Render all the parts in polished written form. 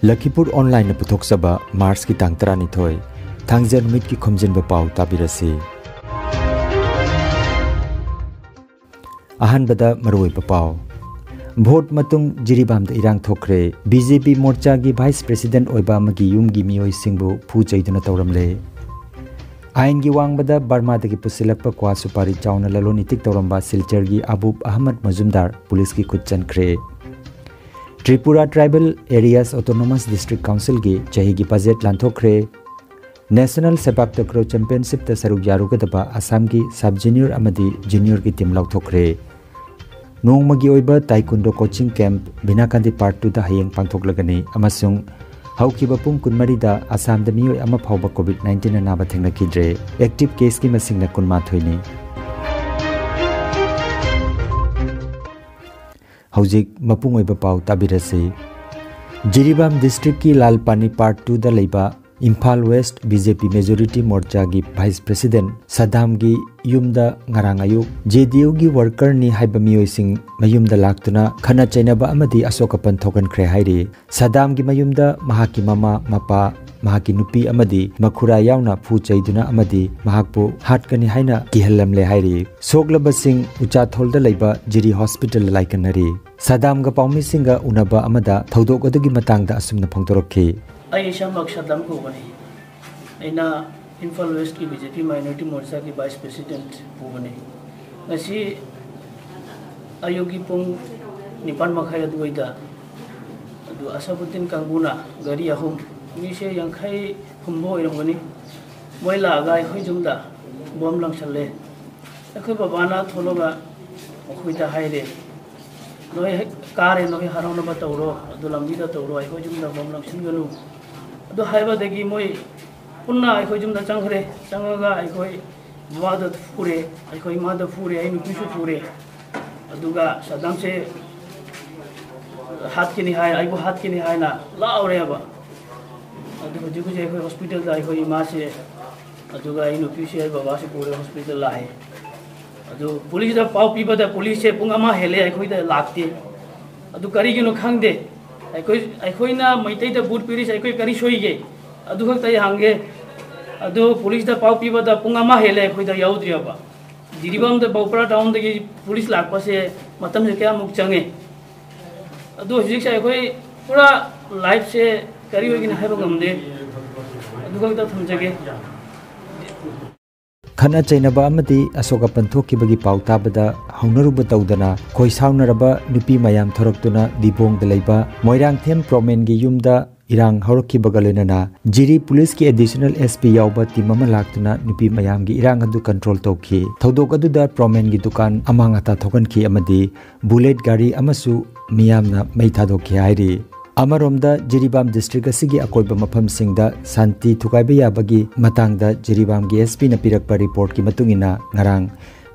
Lakhipur online पुथोक्सबा मार्च की तांग 12 थांगजे नुमित की खोमजिनबा पाव ताबिरसी अहनबदा मरुइबा पाव vote मतुंग जिरीबामदा इरांग थोखरे BJP मोर्चा की वाइस प्रेसिडेंट ओइबा मगी युमगी मियोइ सिंगबु फू चैदुना तौरमले आइन की वांगबदा बर्मादगी पुसिलकपा क्वा सुपारी चाउना ललोन इतिक तौरमबा सिलचर की अबूब अहमद मजुमदार पुलिस की खुद चनख्रे Tripura tribal areas autonomous district council की चही की बजेट लांथोखरे नेशनल सेपाक तक्रो चैंपियनशिप ता सरुक यारुगदबा असम की सब जूनियर अमदी जूनियर की टीम लौथोखरे नोंगमगी ओइबा taekwondo coaching camp Binakandi part 2 दा हयेंग पांथोकलगनी अमसुंग हौकिबा पुंग कुनमरी दा असम दा मियोय अमा फावबा कोविड-19 नाबा थेंगनखिद्रे एक्टिव केस की मसिंगना कुनमाथोइनी हौजिक मपुंग ओइबा पाव ताबिरसे जिरीबाम डिस्ट्रिक्ट की लालपानी पार्ट 2 दा लेबा इम्फाल वेस्ट बीजेपी मेजोरिटी मोर्चा की वाइस प्रेसिडेंट सदाम की युमदा ngarang ayuk JDU की वर्कर नि हाइबा मियोइसिंग मयुमदा लाक्तुना खना चैनबा अमदी अशोकपन थोकनख्रे हाइरि सदाम की मयुमदा महाकी ममा मपा महाकी नुपी अमदी मखुरा यावना फू चैदुना अमदी महाकपु हाटकनी हाइना किहल्लमले हाइरि सोगलबसिंग उचाथोलदा लेबा जिरी हॉस्पिटल लाइकनरी सदाम गा पाउमी सिंगा उनबा अमदा थौदोक अदुगी मतंगदा असुमना फोंदोरखि ऐसा मकसद हम को बने ऐना इम्फाल वेस्ट की बीजेपी माइनॉरिटी मोर्चा की वाइस प्रेसिडेंट हो बने नसी अयोगी पुंग निपान मखाय दुइदा अदु असबुद्दीन कांगुना गाड़ी अहुम मिसे यंखै हुमबो इरंगनी मोइला गाय खै जुमदा बम लंगसले अखै बाबाना थोलोगा अखैदा हाइरे नोय कारे नोय हरावना बतौरो अदु लंबीदा तौरो अखै जुमदा बम लंगसिनगनु अदु हाइबादगी मोय पुन्ना अखै जुमदा चंखरे चंगगा अखै बाबादा फुरे अखै मादा फुरे अइ नुपिसु फुरे अदुगा सदाम से हाथ के निहाय अइबो हाथ के निहाय ना लाउरेबा अदु हुजुगु जे अखै हॉस्पिटल दा अखै मा से अदुगा अइ नुपिसु अइ बाबा से पूरे हॉस्पिटल लाए अदु पुलिस दा पाव पीबदा पुलिस से पुंग अमा हेले अखै दा लागते अदु करिगिनो खंगदे अखोइना मैतै दा बूट पिरिस अखै करि सोइगे अदु खक्तै हांगे अदु पुलिस दा पाव पीबदा पुंग अमा हेले अखै दा याउद्रियाबा जिरीबाम दा बौपरा टाउन दगी पुलिस लाकपासे मतम से क्या मुक चंगे अदु हजिक से अखै पूरा लाइफ से करि होगिन हाइबा गमदे अदु खक्ता थमजगे खना चैनबा अमदी अशोकपन थोकिबगी पाव ताबदा हौनरुब तौदना खोइसाउनरबा नुपी मयाम थोरक्तुना दिबोंग दलैबा मोइरांगथेम प्रोमेन गी युमदा इरांग हौरक्किबगा लोइनना जिरी पुलिस की एडिशनल एसपी यावबा टीम अमा लाक्तुना नुपी मयाम गी इरांग अदु कंट्रोल तौखि थौदोक अदुदा प्रोमेन गी दुकान अमांगाता थोकनखि अमदी बुलेट गाड़ी अमसु मियामना मै थादोखि हाइरि अमरोमदा जिरीबाम डिस्ट्रिक्ट असिगी अकोइबा मफमसिंगदा शांति थुकाइबा याबगी मतंगदा जिरीबाम गी एसपी न पिरकपा रिपोर्ट की मतुंगिना ngarang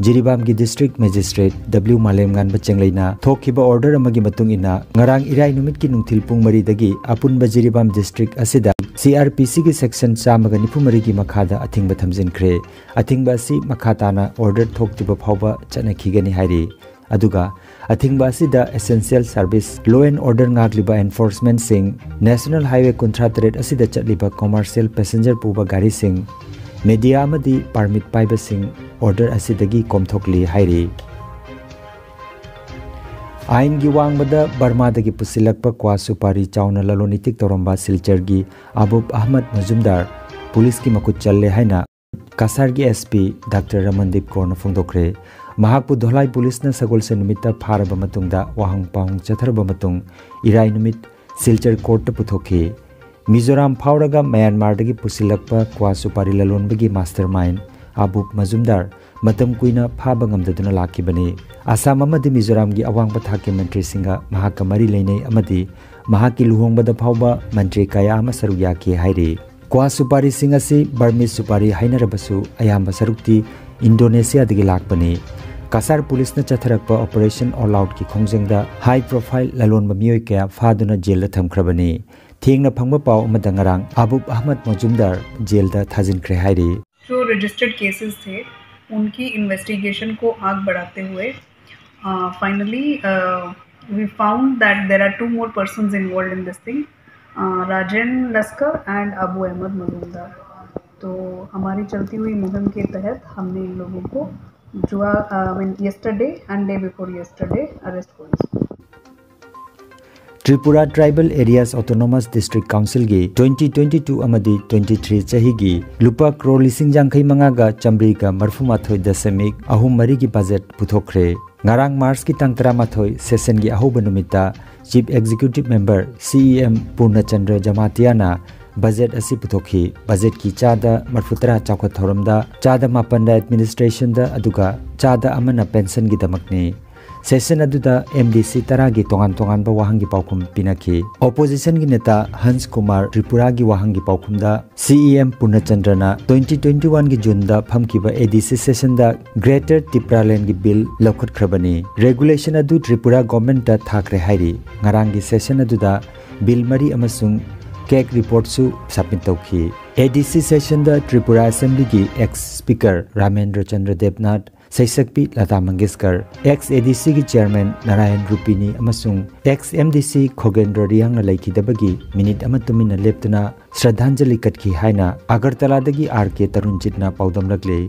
जिरीबाम की डिस्ट्रिक्ट मजिस्ट्रेट W मालेमगान बचेंगलेना थोखिबा ऑर्डर अमगी मतुंगिना ngarang इराई नुमित की नुंथिल पुंग मरीदगी अपुनबा जिरीबाम डिस्ट्रिक्ट असिदा CRPC की सेक्शन 194 की मखादा अथिंगबा थमजिनख्रे अथिंगबा असि मखाताना ऑर्डर थोक्तिबा फावबा चनखिगनी हाइरि अदुगा अथिंगबा असिदा essential service law and order ngagliba enforcement सिंग नेशनल हाईवे 53 असिदा चटलिबा कमर्शियल पैसेंजर पुबा गाड़ी सिंग मीडिया अमदी परमिट पाइबा सिंग ऑर्डर असिदगी कोमथोकली हाइरि आइन की वांगबदा बर्मादगी पुसिलकपा क्वा सुपारी चाउना ललोनितिक तौरंबा सिलचरगी अबूब अहमद मजुमदार पुलिस की मकुत चल्ले हाइना कासार की एसपी डॉक्टर रमनदीप कौर फोंदोखरे महाकपु धोलाई पुलिस न सगोल से निमित्त फारबा मतुंगदा वाहंग पाहंग चथरबा मतुंग इराई निमित सिलचर कोर्ट पुथोखि मिजोराम फावरगा म्यांमार दगी पुसिलकपा क्वा सुपारी ललोनबगी मास्टरमाइंड अबूब मजुमदार मतम कुइना फाबा ngamdaduna लाखिबने असम अमदी मिजोराम की अवांग थाके मंत्री सिंगा महाका मरी लेने अमदी महाकी लुहोंगबदा फावबा मंत्री कया अमा सरुक याखि हाइरि क्वा सुपारी सिंग असि बर्मी सुपारी हाइनरबसु अयाम सरुक्ति इंडोनेशिया दगी लाकबने कासार पुलिस ने चथरकपा ऑपरेशन ऑल आउट की खोंजेंगदा हाई प्रोफाइल ललोनबा मियोय कया फादुना जेल थमख्रबने थेंगना फंगबा पाव अमदा ngarang अबूब अहमद मजुमदार जेल दा थाजिनख्रे हाइरि जो रजिस्टर्ड केसेस थे उनकी इन्वेस्टिगेशन को आग बढ़ाते हुए finally we found that there are two more persons involved in this thing. Rajendra Laskar and Abu Ahmed Majumdar. तो हमारी चलती हुई मुहिम के तहत हमने इन लोगों को yesterday and day before yesterday arrest किया। Tripura tribal areas autonomous district council की 2022 अमदी 23 चही की लुपा क्रोर लिसिंग जांखई मंगागा चंब्रीगा मरफुमाथोई दशमिक अहुम मरी की बजट पुथोखरे ngarang मार्च की तंग 13 सेशन की अहुब नुमिता चीफ एग्जीक्यूटिव मेंबर CEM पूर्णचंद्र जमातियाना बजट असी पुथोखी बजट की चादा मरफुतरा चौखत थौरमदा चादा मापन एडमिनिस्ट्रेशन दा अदुगा चादा अमना पेंशन की दमकने सेशन अदुदा MDC तरा की तोंगान तोंगान बा वाहंग की पाउखुम पिनाखी ऑपोजिशन की नेता हंस कुमार त्रिपुरा की वाहंग की पाउखुम दा CEM पूर्णचंद्रना 2021 की जून दा फमकीबा ADC सेशन दा ग्रेटर त्रिपुरालैंड की बिल लौखत खरबनी रेगुलेशन अदु त्रिपुरा गवर्नमेंट दा थाकरे हाइरी ngarang की सेशन अदुदा बिल मरी अमसुंग केक रिपोर्ट सु सबमिट तौखी ADC सेशन दा त्रिपुरा असेंबली की एक्स स्पीकर रामेंद्र चंद्र देवनाथ सैसकपी लता मंगेशकर एक्स ADC की चेयरमैन नारायण रूपिनी अमसुंग एक्स MDC खोगेंद्र रियांग लैखिदबगी मिनिट अम तुमिना लेप्तुना श्रद्धांजलि कटखी हाइना अगरतलादगी RK तरुणजितना पाउदमरकले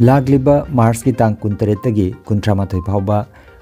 लागलिबा मार्च की तांग 19 कुंथ्रामाथोई फाउबा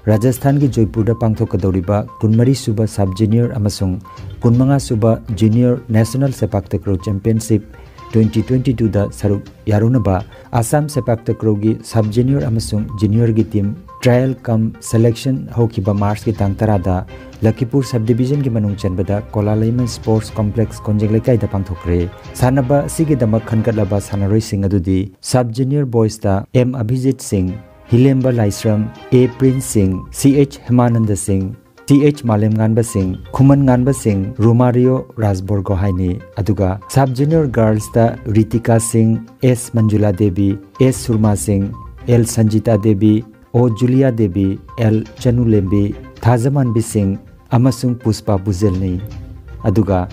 राजस्थान की जयपुर पांथोकदौरिबा 19 सुबा सब जूनियर अमसुंग 15 सुबा junior national sepak takraw championship 2022 दा सरुक यारुनबा असम सेपाक तक्रो की सब जूनियर अमसुंग जूनियर की टीम ट्रायल कम सिलेक्शन होखिबा मार्च की तांग 13 दा लखीपुर सब डिवीजन की मनुंग चनबदा कोलालैमन स्पोर्ट्स कॉम्प्लेक्स कोंजेंगलेकाई दा पांथोखरे सानबा सिगे दमक खनकटलबा सानरोई सिंह अदुदी सब जूनियर बॉयज दा M Abhijit Singh Hilemba Laishram A Prince Singh CH Hemananda Singh CH Malem Ganba Singh Khuman Ganba Singh Romario राजबोर्गो हाइनी अदुगा सब जूनियर गर्ल्स दा रितिका सिंह S मंजुला देवी S सुरमा Singh L Sanjita Devi O Julia Devi L Chanu Lembi Thajaman बी सिंह अमसुंग पुष्पा बुजेलनी अदुगा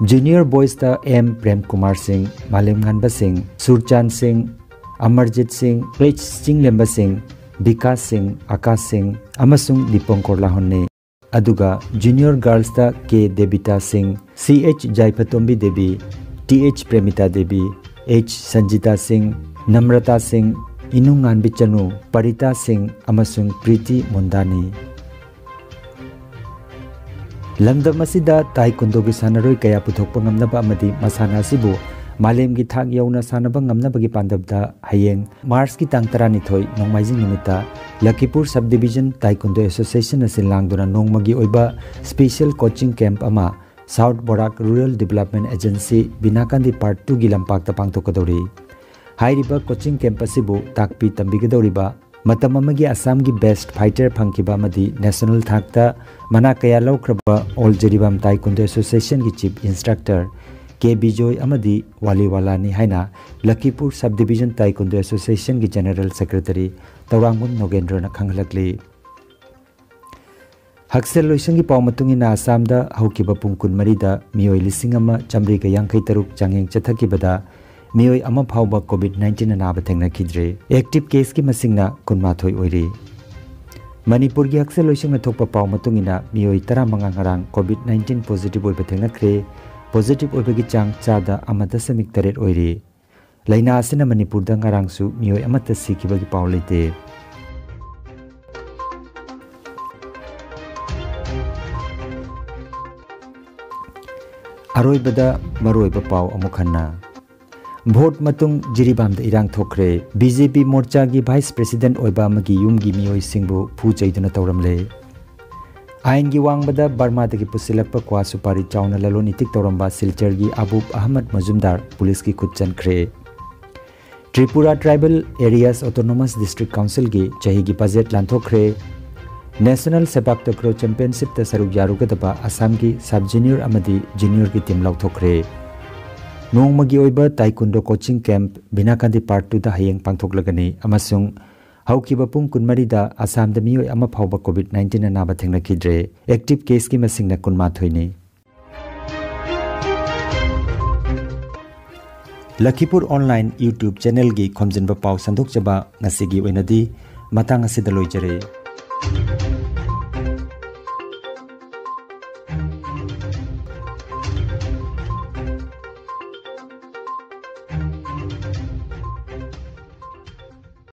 जूनियर बॉयज दा M प्रेम कुमार सिंह मालेम गानबा सिंह सुरचांद सिंह अमरजीत सिंह H चिंगलेम्बा सिंह विकास सिंह आकाश सिंह अमसुंग दीपंकर लाहौने अदुगा जूनियर गर्ल्स दा K Devita Singh CH Jaipatombi Devi TH Premita Devi H Sanjita Singh Namrata Singh इनुंगान बिचनु परिता सिंह अमसुंग प्रीति मुंदानी लमदम असिदा ताइकुंडो की सानरोई कया पुथोकपा ngamnaba amadi masana sibu मालेम की थाक यौना सानबा ngamnabagi पांडबदा हयेंग मार्च की तांग 12 नोंमाइजिंग निमित्ता Lakhipur sub division taekwondo association असिन लांगदुना नोंमगी ओइबा स्पेशल कोचिंग कैंप अमा south Barak rural development agency Binakandi part 2 की लंपाकता पांगथोकदौरी हाइरिबा कोचिंग कैंप असिबु ताकपी तंबिगदौरिबा मतम अमगी असम की बेस्ट फाइटर फंकिबा मदी नेशनल थाकता मना कया लौख्रबा ऑल जेरिबाम ताइकुंडो एसोसिएशन की चीफ इंस्ट्रक्टर के बिजोय अमदी वालीवालानी हाइना Lakhipur sub division taekwondo association की जनरल सेक्रेटरी तौरांगुन नोगेंद्रना खंगलकली हक्सेल लोइसंग की पावमतुंगिना असम दा हौकिबा पुंग 14 दा मियोय लिसिंग अमा चमरी का 53 चांगेंग चथकिबदा मियोय अमा फावबा कोविड-19 नाबा थेंगनाखिद्रे एक्टिव केस की मसिंगना 19 ओइरी मणिपुर की हक्सेल लोइसंग थोकपा पावमतुंगिना मियोय 15 ngarang कोविड-19 पॉजिटिव ओइबा थेंगनाख्रे पॉजिटिव ओइबगी चांग चादा अमदा समिक तरेट ओइरी लैना असिना मणिपुर दा ngarangसु मियोय अमता सिखिबगी पाव लेते अरोइबदा मरोइबा पाव अमुखन्ना भोट मतुंग जिरीबाम दा इरांग थोखरे BJP मोर्चा की वाइस प्रेसिडेंट ओइबा मगी युमगी मियोय सिंगबु फू चैदना तौरमले आइन की वांगबदा बर्मा की पुसिलप क्वा सुपारी चाउना ललोन इतिक तौरंबा सिलचर की अबूब अहमद मजुमदार पुलिस की खुद चनख्रे Tripura tribal areas autonomous district council की चही की बजट लांथोखरे नेशनल सेपाक तक्रो चैंपियनशिप सरुक यारुगदबा असम की सब जूनियर अमदी जूनियर की टीम लौथोखरे नोंमगी ओइबा taekwondo coaching camp Binakandi part 2 दा हयेंग पांथोकलगनी अमसुंग हौकिबा पुंग 19 दा असम दा मियोय अमा फावबा कोविड-19 नाबा थेंगनाखिद्रे एक्टिव केस की मसिंगना 19 नि लखीपुर ऑनलाइन यूट्यूब चैनल की खोमजिनबा पाव संदोकचबा ngasi gi oinadi matang asida loijare।